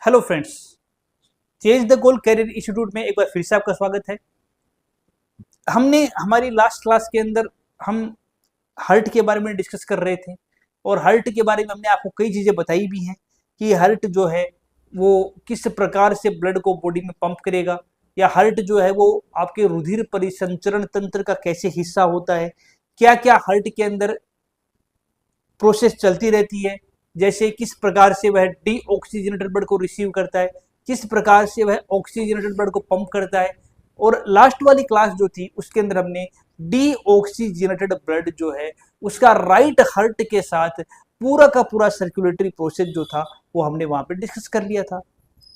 Hello friends, change the goal career institute में एक बार फिर से आपका स्वागत है। हमने हमारी लास्ट क्लास के अंदर हम हर्ट के बारे में डिस्कस कर रहे थे और हर्ट के बारे में हमने आपको कई चीज़ें बताई भी हैं कि हर्ट जो है वो किस प्रकार से ब्लड को बॉडी में पंप करेगा, या हर्ट जो है वो आपके रुधिर परिसंचरण तंत्र का कैसे हिस्सा होता है, क्या क्या हर्ट के अंदर प्रोसेस चलती रहती है, जैसे किस प्रकार से वह डीऑक्सीजनेटेड ब्लड को रिसीव करता है, किस प्रकार से वह ऑक्सीजनेटेड ब्लड को पंप करता है। और लास्ट वाली क्लास जो थी उसके अंदर हमने डीऑक्सीजनेटेड ब्लड जो है उसका राइट हार्ट के साथ पूरा का पूरा सर्कुलेटरी प्रोसेस जो था वो हमने वहां पे डिस्कस कर लिया था।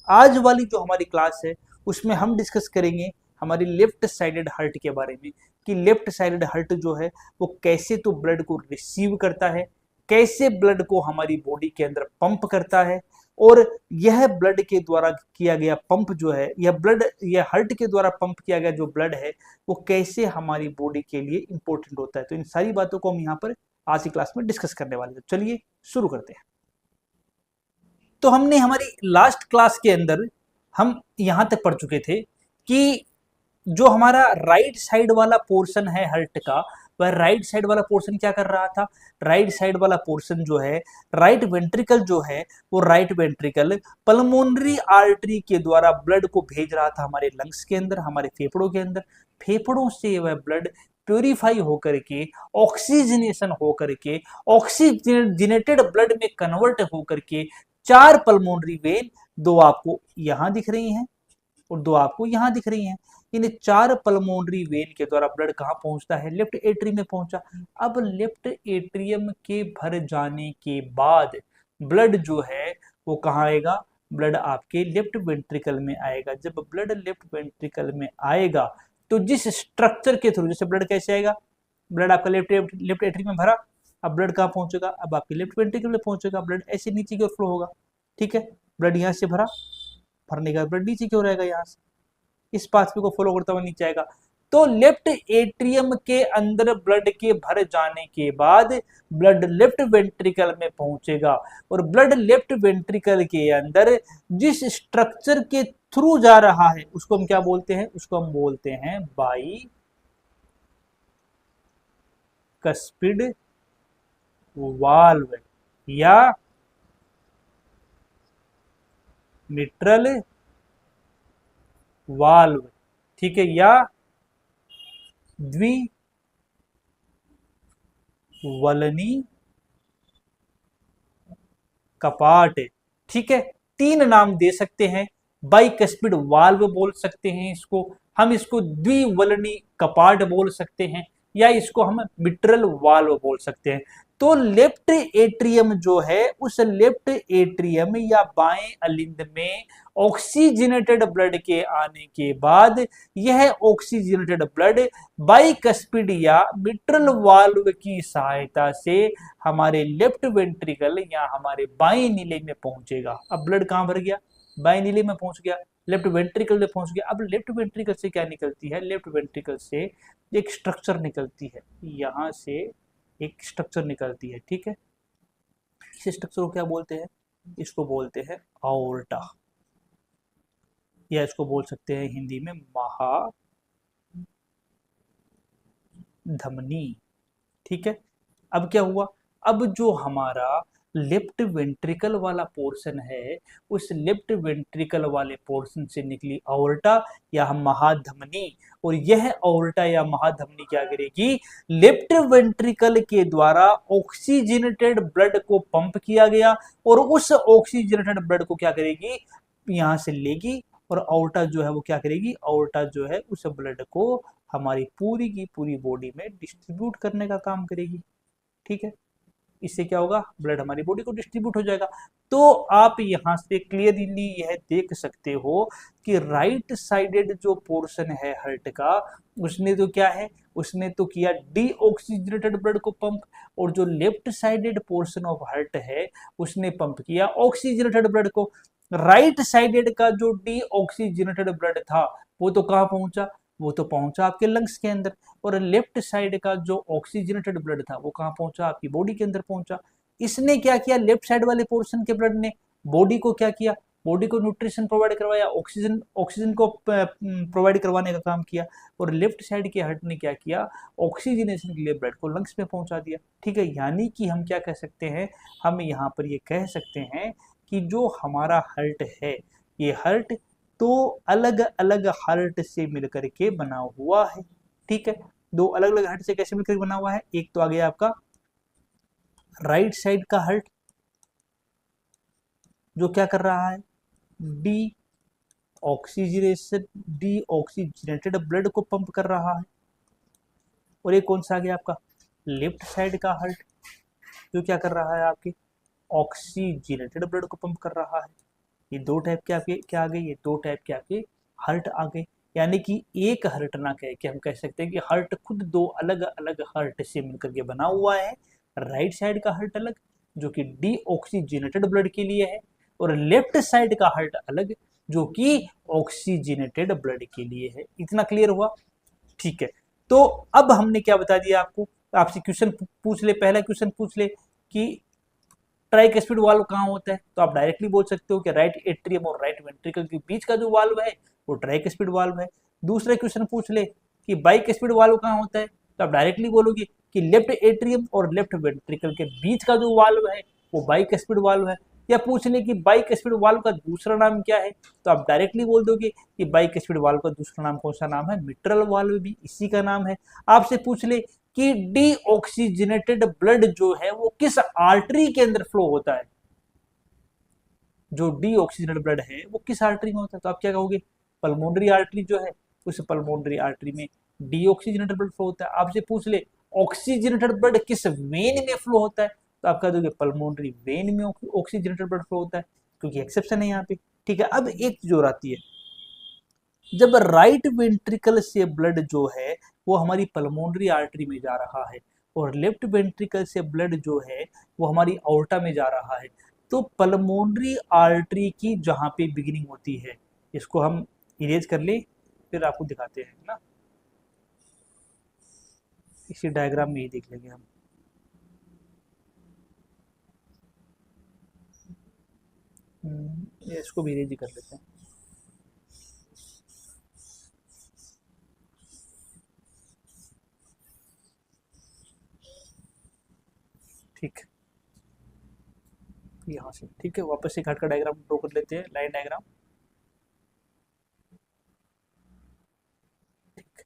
आज वाली जो हमारी क्लास है उसमें हम डिस्कस करेंगे हमारी लेफ्ट साइडेड हार्ट के बारे में कि लेफ्ट साइडेड हार्ट जो है वो कैसे तो ब्लड को रिसीव करता है, कैसे ब्लड को हमारी बॉडी के अंदर पंप करता है, और यह ब्लड के द्वारा किया गया पंप जो है यह हार्ट के द्वारा पंप किया गया जो ब्लड है वो कैसे हमारी बॉडी के लिए इंपॉर्टेंट होता है। तो इन सारी बातों को हम यहाँ पर आज की क्लास में डिस्कस करने वाले हैं। तो चलिए शुरू करते हैं। तो हमने हमारी लास्ट क्लास के अंदर हम यहाँ तक पढ़ चुके थे कि जो हमारा राइट साइड वाला पोर्शन है हार्ट का, वह राइट साइड वाला पोर्शन क्या कर रहा था। राइट साइड वाला पोर्शन जो है राइट वेंट्रिकल जो है वो राइट वेंट्रिकल पल्मोनरी आर्टरी के द्वारा ब्लड को भेज रहा था हमारे लंग्स के अंदर, हमारे फेफड़ों के अंदर। फेफड़ों से वह ब्लड प्योरीफाई होकर के ऑक्सीजनेशन होकर के ऑक्सीजनेटेड ब्लड में कन्वर्ट होकर के चार पल्मोनरी वेन, दो आपको यहां दिख रही हैं और दो आपको यहां दिख रही हैं, इन चार पल्मोनरी वेन के द्वारा ब्लड कहां पहुंचता है, लेफ्ट एट्रियम में पहुंचा। अब लेफ्ट एट्रियम के भर जाने के बाद ब्लड जो है वो कहां आएगा, ब्लड आपके लेफ्ट वेंट्रिकल में आएगा। जब ब्लड लेफ्ट वेंट्रिकल में आएगा तो जिस स्ट्रक्चर के थ्रू, जैसे ब्लड कैसे आएगा, ब्लड आपका लेफ्ट एट्रियम में भरा, अब ब्लड कहां पहुंचेगा, अब आपके लेफ्ट वेंट्रिकल में पहुंचेगा। ब्लड ऐसे नीचे की ओर फ्लो होगा, ठीक है। ब्लड यहां से भरा, भरने का ब्लड नीचे की ओर आएगा, यहाँ से इस पाथवे को फॉलो करता हुआ नीचे आएगा। तो लेफ्ट एट्रियम के अंदर ब्लड के भर जाने के बाद ब्लड लेफ्ट वेंट्रिकल में पहुंचेगा और ब्लड लेफ्ट वेंट्रिकल के अंदर जिस स्ट्रक्चर के थ्रू जा रहा है उसको हम क्या बोलते हैं, उसको हम बोलते हैं बाई कस्पिड वाल्व या मिट्रल वाल्व, ठीक है, या द्विवलनी कपाट, ठीक है। तीन नाम दे सकते हैं, बाइकस्पिड वाल्व बोल सकते हैं इसको, हम इसको द्विवलनी कपाट बोल सकते हैं, या इसको हम मिट्रल वाल्व बोल सकते हैं। तो लेफ्ट एट्रियम जो है उस लेफ्ट एट्रियम या बाएं अलिंद में ऑक्सीजनेटेड ब्लड के आने के बाद यह ऑक्सीजनेटेड ब्लड बाइकस्पिड या मिट्रल वाल्व की सहायता से हमारे लेफ्ट वेंट्रिकल या हमारे बाएं नीले में पहुंचेगा। अब ब्लड कहां भर गया, बाएं नीले में पहुंच गया, लेफ्ट वेंट्रिकल में पहुंच गया। अब लेफ्ट वेंट्रिकल से क्या निकलती है, लेफ्ट वेंट्रिकल से एक स्ट्रक्चर निकलती है, यहां से एक स्ट्रक्चर निकलती है, ठीक है। इस स्ट्रक्चर को क्या बोलते हैं, इसको बोलते हैं आओर्टा, या इसको बोल सकते हैं हिंदी में महाधमनी, ठीक है। अब क्या हुआ, अब जो हमारा लेफ्ट वेंट्रिकल वाला पोर्शन है उस लेफ्ट वेंट्रिकल वाले पोर्शन से निकली आओर्टा या महाधमनी, और यह आओर्टा या महाधमनी क्या करेगी, लेफ्ट वेंट्रिकल के द्वारा ऑक्सीजनेटेड ब्लड को पंप किया गया और उस ऑक्सीजनेटेड ब्लड को क्या करेगी, यहां से लेगी, और आओर्टा जो है वो क्या करेगी, आओर्टा जो है उस ब्लड को हमारी पूरी की पूरी बॉडी में डिस्ट्रीब्यूट करने का काम करेगी, ठीक है। इससे क्या होगा, ब्लड हमारी बॉडी को डिस्ट्रीब्यूट हो जाएगा। तो आप यहां से क्लियरली यह देख सकते हो कि राइट साइडेड जो पोर्शन है हार्ट का उसने तो क्या है, उसने तो किया डीऑक्सीजनेटेड ब्लड को पंप, और जो left sided portion of heart है उसने पंप किया ऑक्सीजनेटेड ब्लड को। राइट साइडेड का जो डीऑक्सीजनेटेड ब्लड था वो तो कहां पहुंचा, वो तो पहुंचा आपके लंग्स के अंदर, और लेफ्ट साइड का जो ऑक्सीजनेटेड ब्लड था वो कहां पहुंचा, आपकी बॉडी के अंदर पहुंचा। इसने क्या किया, लेफ्ट साइड वाले पोर्शन के ब्लड ने बॉडी को क्या किया, बॉडी को न्यूट्रिशन प्रोवाइड करवाया, ऑक्सीजन ऑक्सीजन को प्रोवाइड करवाने का काम किया, और लेफ्ट साइड के हार्ट ने क्या किया, ऑक्सीजनेशन के लिए ब्लड को लंग्स में पहुंचा दिया। ठीक है, यानी कि हम क्या कह सकते हैं, हम यहाँ पर ये कह सकते हैं कि जो हमारा हार्ट है, ये हार्ट दो अलग अलग हार्ट से मिलकर के बना हुआ है। ठीक है, दो अलग अलग हार्ट से कैसे मिलकर बना हुआ है, एक तो आ गया आपका राइट साइड का हार्ट जो क्या कर रहा है, डी ऑक्सीजनेटेड ब्लड को पंप कर रहा है, और ये कौन सा आ गया आपका लेफ्ट साइड का हार्ट जो क्या कर रहा है, आपके ऑक्सीजनेटेड ब्लड को पंप कर रहा है। ये दो टाइप के आपके क्या आ गए, ये दो टाइप के आपके हार्ट आ गए। यानी कि एक हार्ट ना कह के हम कह सकते हैं कि हार्ट खुद दो अलग अलग हार्ट से मिलकर के बना हुआ है। राइट साइड का हार्ट अलग जो कि डीऑक्सीजनेटेड ब्लड के लिए है, और लेफ्ट साइड का हार्ट अलग जो कि ऑक्सीजनेटेड ब्लड के लिए है। इतना क्लियर हुआ? ठीक है, तो अब हमने क्या बता दिया आपको, आपसे क्वेश्चन पूछ ले, पहला क्वेश्चन पूछ ले कि ट्राइकस्पिड वाल्व कहाँ होता है, तो आप डायरेक्टली बोल सकते हो कि राइट एट्रियम और राइट वेंट्रिकल के बीच का जो वाल्व है वो ट्राइकस्पिड वाल्व है। दूसरा क्वेश्चन पूछ ले कि बाइकस्पिड वाल्व कहाँ होता है, तो आप डायरेक्टली बोलोगे कि लेफ्ट एट्रियम और लेफ्ट वेंट्रिकल के बीच का जो वाल्व है वो बाइकस्पिड वाल्व है। या पूछ ले कि बाइकस्पिड वाल्व का दूसरा नाम क्या है, तो आप डायरेक्टली बोल दोगे कि बाइकस्पिड वाल्व का दूसरा नाम कौन सा नाम है, मिट्रल वाल्व भी इसी का नाम है। आपसे पूछ ले कि डीऑक्सीजनेटेड ब्लड जो है वो किस आर्टरी के अंदर फ्लो होता है, जो डीऑक्सीजनेटेड ब्लड है वो किस आर्टरी में होता है, तो आप क्या कहोगे, पल्मोनरी आर्टरी जो है उस पल्मोनरी आर्टरी में डीऑक्सीजनेटेड ब्लड फ्लो होता है। आपसे पूछ ले ऑक्सीजनेटेड ब्लड किस वेन में फ्लो होता है, तो आप कह दोगे पल्मोनरी वेन में ऑक्सीजनेटेड ब्लड फ्लो होता है, क्योंकि एक्सेप्शन है यहाँ पे। ठीक है, अब एक चीज और आती है, जब राइट वेंट्रिकल से ब्लड जो है वो हमारी पल्मोनरी आर्टरी में जा रहा है, और लेफ्ट वेंट्रिकल से ब्लड जो है वो हमारी आउर्टा में जा रहा है, तो पल्मोनरी आर्टरी की जहाँ पे बिगिनिंग होती है, इसको हम इरेज कर ले, फिर आपको दिखाते हैं ना, इसी डायग्राम में ही देख लेंगे हम। इसको भी इरेज कर लेते हैं। ठीक, यहाँ से ठीक है, वापस एक हार्ट का डायग्राम ड्रॉ कर लेते हैं, लाइन डायग्राम। ठीक,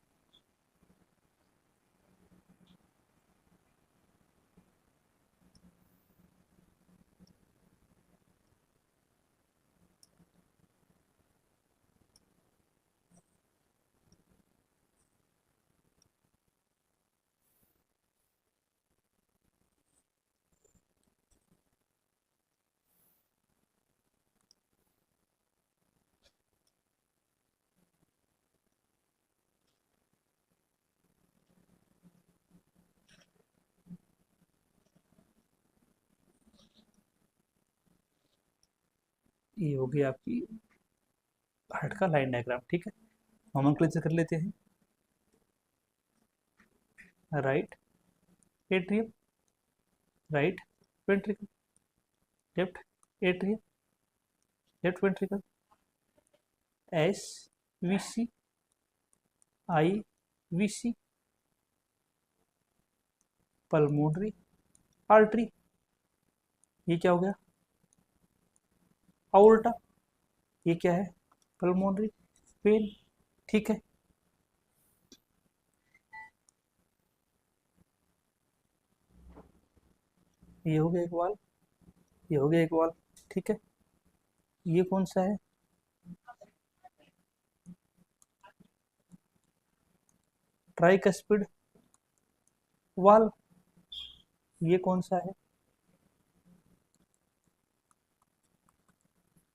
ये हो गई आपकी हार्ट का लाइन डायग्राम। ठीक है, नोमेनक्लेचर कर लेते हैं। Right atrium, right ventricle, left atrium, left ventricle, S V C, I V C, pulmonary artery, ये क्या हो गया, आउर्टा, ये क्या है, पल्मोनरी वेन। ठीक है, ये हो गया एक वाल, ये हो गया एक वाल। ठीक है, ये कौन सा है, ट्राइकस्पिड वाल, ये कौन सा है,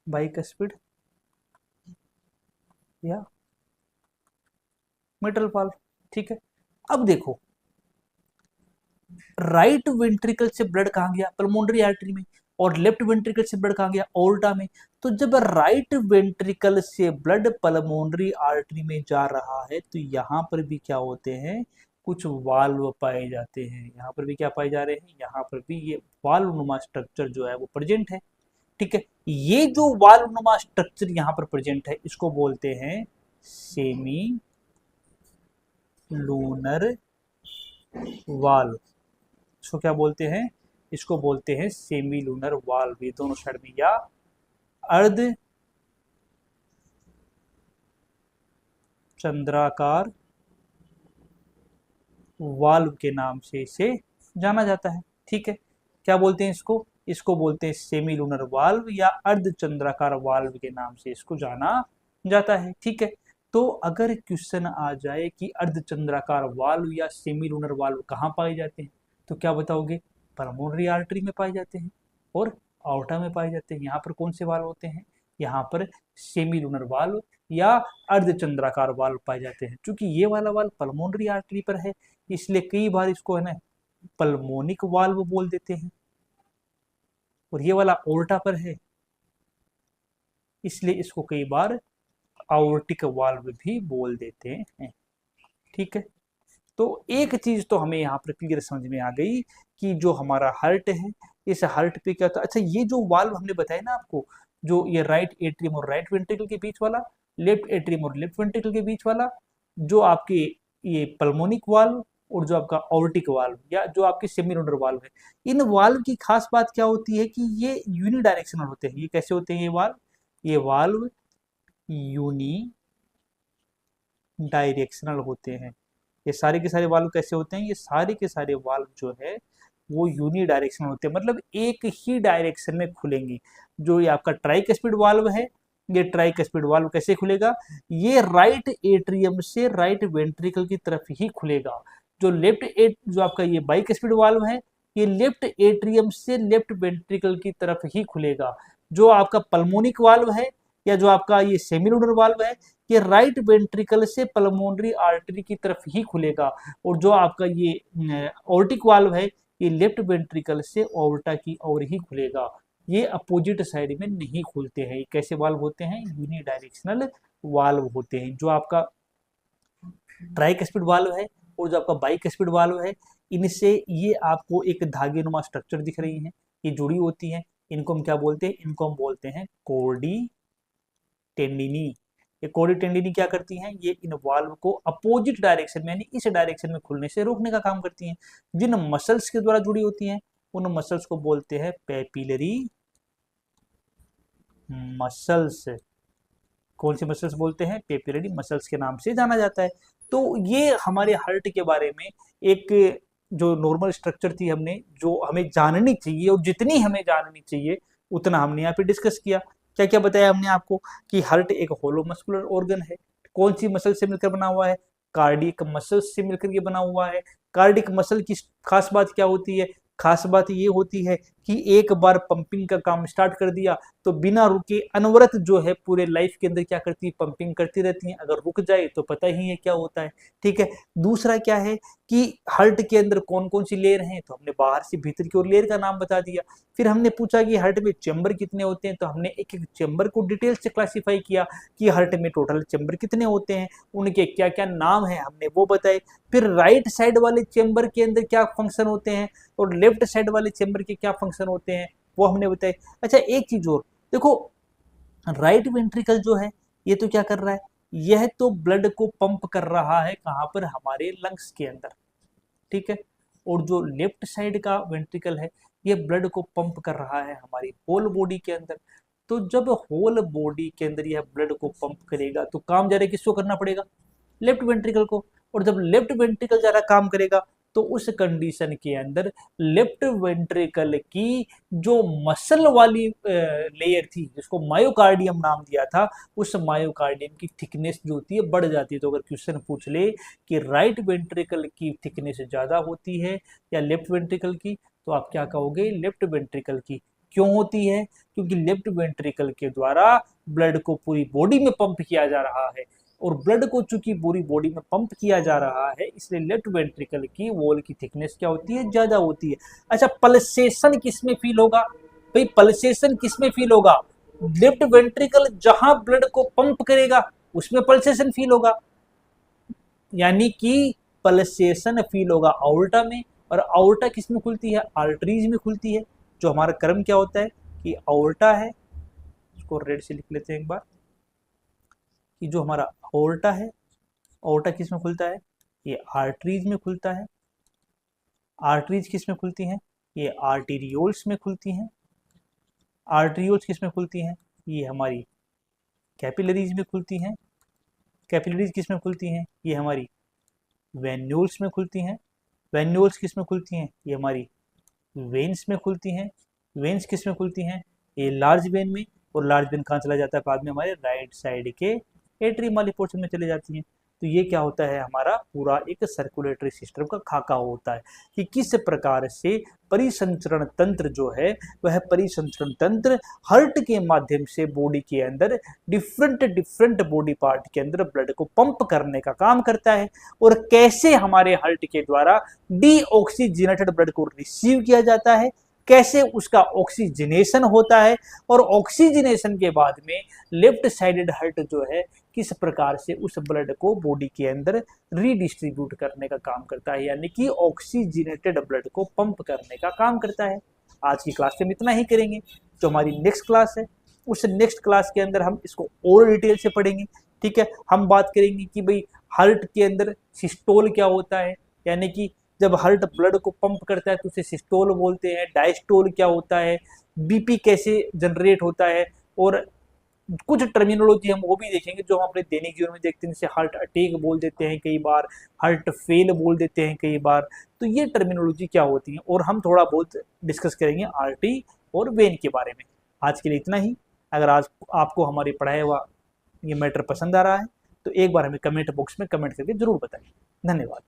बाइकस्पिड या मिट्रल वाल्व। ठीक है, अब देखो राइट वेंट्रिकल से ब्लड कहाँ गया, पल्मोनरी आर्टरी में, और लेफ्ट वेंट्रिकल से ब्लड कहाँ गया, ओल्टा में। तो जब राइट वेंट्रिकल से ब्लड पल्मोनरी आर्टरी में जा रहा है तो यहाँ पर भी क्या होते हैं, कुछ वाल्व पाए जाते हैं। यहाँ पर भी क्या पाए जा रहे हैं, यहाँ पर भी ये वाल्व नुमा स्ट्रक्चर जो है वो प्रेजेंट है। ठीक है, ये जो वाल्व नुमा स्ट्रक्चर यहाँ पर प्रेजेंट है इसको बोलते हैं सेमी लूनर वाल्व। इसको क्या बोलते हैं? इसको बोलते हैं सेमी लूनर वाल्व। ये दोनों साइड में, या अर्ध चंद्राकार वाल्व के नाम से इसे जाना जाता है। ठीक है, क्या बोलते हैं इसको? इसको बोलते हैं सेमी लूनर वाल्व या अर्ध चंद्राकार वाल्व के नाम से इसको जाना जाता है। ठीक है, तो अगर क्वेश्चन आ जाए कि अर्ध चंद्राकार वाल्व या सेमी लूनर वाल्व कहाँ पाए जाते हैं, तो क्या बताओगे? पल्मोनरी आर्टरी में पाए जाते हैं और आउटा में पाए जाते हैं। यहाँ पर कौन से वाल्व होते हैं? यहाँ पर सेमी लूनर वाल्व या अर्ध चंद्राकार वाल्व पाए जाते हैं। क्योंकि ये वाला वाल्व पल्मोनरी आर्टरी पर है, इसलिए कई बार इसको है ना पल्मोनिक वाल्व बोल देते हैं, और ये वाला ओर्टा पर है इसलिए इसको कई बार आवर्टिक वाल्व भी बोल देते हैं। ठीक है, तो एक चीज तो हमें यहाँ पर क्लियर समझ में आ गई कि जो हमारा हार्ट है, इस हार्ट पे क्या होता है। अच्छा, ये जो वाल्व हमने बताया ना आपको, जो ये राइट एट्रियम और राइट वेंट्रिकल के बीच वाला, लेफ्ट एट्रियम और लेफ्ट वेंट्रिकल के बीच वाला, जो आपके ये पल्मोनिक वाल्व और जो आपका ऑर्टिक वाल्व या जो आपकी सेमीलूनर वाल्व है, इन वाल्व की खास बात क्या होती है कि ये यूनि डायरेक्शनल होते हैं। ये कैसे होते हैं? ये वाल्व यूनि डायरेक्शनल होते हैं। ये सारे के सारे वाल्व कैसे होते हैं? ये सारे के सारे वाल्व जो है वो यूनि डायरेक्शनल होते हैं, मतलब एक ही डायरेक्शन में खुलेंगे। जो ये आपका ट्राइकस्पिड वाल्व है, ये ट्राइकस्पिड वाल्व कैसे खुलेगा? ये राइट एट्रियम से राइट वेंट्रिकल की तरफ ही खुलेगा। जो आपका ये बाइकस्पिड वाल्व है, ये लेफ्ट एट्रियम से लेफ्ट वेंट्रिकल की तरफ ही खुलेगा। जो आपका पल्मोनिक वाल्व है या जो आपका ये सेमीलूनर वाल्व है, ये राइट वेंट्रिकल से पल्मोनरी आर्टरी की तरफ ही खुलेगा। और जो आपका ये ऑर्टिक वाल्व है, ये लेफ्ट वेंट्रिकल से ऑर्टा की ओर ही खुलेगा। ये अपोजिट साइड में नहीं खुलते हैं। ये कैसे वाल्व होते हैं? यूनि डायरेक्शनल वाल्व होते हैं। जो आपका ट्राइकस्पिड वाल्व है और जो आपका बाइकस्पिड वाल्व है, इनसे ये आपको एक धागे नुमा स्ट्रक्चर दिख रही है, ये जुड़ी होती है। इनको हम क्या बोलते हैं? इनको हम बोलते हैं कोर्डी टेंडिनी। ये कोर्डी टेंडिनी क्या करती हैं? ये इन वाल्व को अपोजिट डायरेक्शन में यानी इस डायरेक्शन में खुलने से रोकने का काम करती हैं। जिन मसल्स के द्वारा जुड़ी होती हैं उन मसल्स को बोलते हैं पेपिलरी मसल्स। कौन सी मसल्स बोलते हैं? पेपिलरी मसल्स के नाम से जाना जाता है। तो ये हमारे हार्ट के बारे में एक जो नॉर्मल स्ट्रक्चर थी, हमने जो हमें जाननी चाहिए और जितनी हमें जाननी चाहिए उतना हमने यहाँ पे डिस्कस किया। क्या क्या बताया हमने आपको? कि हार्ट एक होलो मस्कुलर ऑर्गन है। कौन सी मसल से मिलकर बना हुआ है? कार्डियक मसल से मिलकर ये बना हुआ है। कार्डियक मसल की खास बात क्या होती है? खास बात ये होती है कि एक बार पंपिंग का काम स्टार्ट कर दिया तो बिना रुके अनवरत जो है पूरे लाइफ के अंदर क्या करती है? पंपिंग करती रहती है। अगर रुक जाए तो पता ही है क्या होता है। ठीक है, दूसरा क्या है कि हार्ट के अंदर कौन कौन सी लेयर हैं, तो हमने बाहर से भीतर की ओर लेयर का नाम बता दिया। फिर हमने पूछा कि हार्ट में चेंबर कितने होते हैं, तो हमने एक एक चेंबर को डिटेल से क्लासीफाई किया कि हार्ट में टोटल चेंबर कितने होते हैं, उनके क्या क्या नाम है, हमने वो बताए। फिर राइट साइड वाले चेंबर के अंदर क्या फंक्शन होते हैं और लेफ्ट साइड वाले चेंबर के क्या फंक्शन होते हैं वो हमने बताए। अच्छा, एक चीज और देखो, राइट वेंट्रिकल जो है ये तो क्या कर रहा है? यह तो ब्लड को पंप कर रहा है कहाँ पर? हमारे लंग्स के अंदर। ठीक है, और जो लेफ्ट साइड का वेंट्रिकल है ये ब्लड को पंप कर रहा है हमारी होल बॉडी के अंदर। तो जब होल बॉडी के अंदर यह ब्लड को पंप करेगा तो काम ज़्यादा किसको करना पड़ेगा? लेफ्ट वेंट्रिकल को। और जब लेफ्ट वेंट्रिकल ज़्यादा काम करेगा तो उस कंडीशन के अंदर लेफ्ट वेंट्रिकल की जो मसल वाली लेयर थी जिसको मायोकार्डियम नाम दिया था, उस मायोकार्डियम की थिकनेस जो होती है बढ़ जाती है। तो अगर क्वेश्चन पूछ ले कि राइट वेंट्रिकल की थिकनेस ज़्यादा होती है या लेफ्ट वेंट्रिकल की, तो आप क्या कहोगे? लेफ्ट वेंट्रिकल की। क्यों होती है? क्योंकि लेफ्ट वेंट्रिकल के द्वारा ब्लड को पूरी बॉडी में पंप किया जा रहा है, और ब्लड को चूंकि पूरी बॉडी में पंप किया जा रहा है इसलिए लेफ्ट वेंट्रिकल की वॉल की थिकनेस क्या होती है? ज्यादा होती है। अच्छा, पल्सेशन किसमें फील होगा? भाई पल्सेशन किसमें फील होगा? लेफ्ट वेंट्रिकल जहां ब्लड को पंप करेगा उसमें पल्सेशन फील होगा, यानी कि पल्सेशन फील होगा आउल्टा में। और आउल्टा किसमें खुलती है? आर्टरीज में खुलती है। जो हमारा कर्म क्या होता है कि अओर्टा है, इसको रेड से लिख लेते हैं एक बार, कि जो हमारा अओर्टा है, अओर्टा किस में खुलता है, ये आर्टरीज में खुलता है। आर्टरीज किस में खुलती हैं, ये आर्टीरियोल्स में खुलती हैं। आर्टरियोल्स किस में खुलती हैं, ये हमारी कैपिलरीज में खुलती हैं। कैपिलरीज किस में खुलती हैं, ये हमारी वेन्यूल्स में खुलती हैं। वेन्यूल्स किस में खुलती हैं, ये हमारी वेन्स में खुलती हैं। वेन्स किस में खुलती हैं, ये लार्ज वेन में, और लार्ज वेन कहाँ चला जाता है, बाद में हमारे राइट साइड के एट्रियम वाले पोर्शन में चले जाती हैं। तो ये क्या होता है, हमारा पूरा एक सर्कुलेटरी सिस्टम का खाका होता है कि किस प्रकार से परिसंचरण तंत्र जो है वह परिसंचरण तंत्र हार्ट के माध्यम से बॉडी के अंदर डिफरेंट बॉडी पार्ट के अंदर ब्लड को पंप करने का काम करता है, और कैसे हमारे हार्ट के द्वारा डीऑक्सीजनेटेड ब्लड को रिसीव किया जाता है, कैसे उसका ऑक्सीजनेशन होता है, और ऑक्सीजनेशन के बाद में लेफ्ट साइडेड हार्ट जो है किस प्रकार से उस ब्लड को बॉडी के अंदर रीडिस्ट्रीब्यूट करने का काम करता है, यानी कि ऑक्सीजनेटेड ब्लड को पंप करने का काम करता है। आज की क्लास में इतना ही करेंगे। जो हमारी नेक्स्ट क्लास है, उस नेक्स्ट क्लास के अंदर हम इसको और डिटेल से पढ़ेंगे। ठीक है, हम बात करेंगे कि भाई हार्ट के अंदर सिस्टोल क्या होता है, यानी कि जब हार्ट ब्लड को पंप करता है तो उसे सिस्टोल बोलते हैं। डायस्टोल क्या होता है, बीपी कैसे जनरेट होता है, और कुछ टर्मिनोलॉजी हम वो भी देखेंगे जो हम अपने दैनिक जीवन में देखते हैं, जैसे हार्ट अटैक बोल देते हैं कई बार, हार्ट फेल बोल देते हैं कई बार। तो ये टर्मिनोलॉजी क्या होती है, और हम थोड़ा बहुत डिस्कस करेंगे आर्टरी और वेन के बारे में। आज के लिए इतना ही। अगर आज आपको हमारी पढ़ाया हुआ ये मैटर पसंद आ रहा है तो एक बार हमें कमेंट बॉक्स में कमेंट करके जरूर बताइए। धन्यवाद।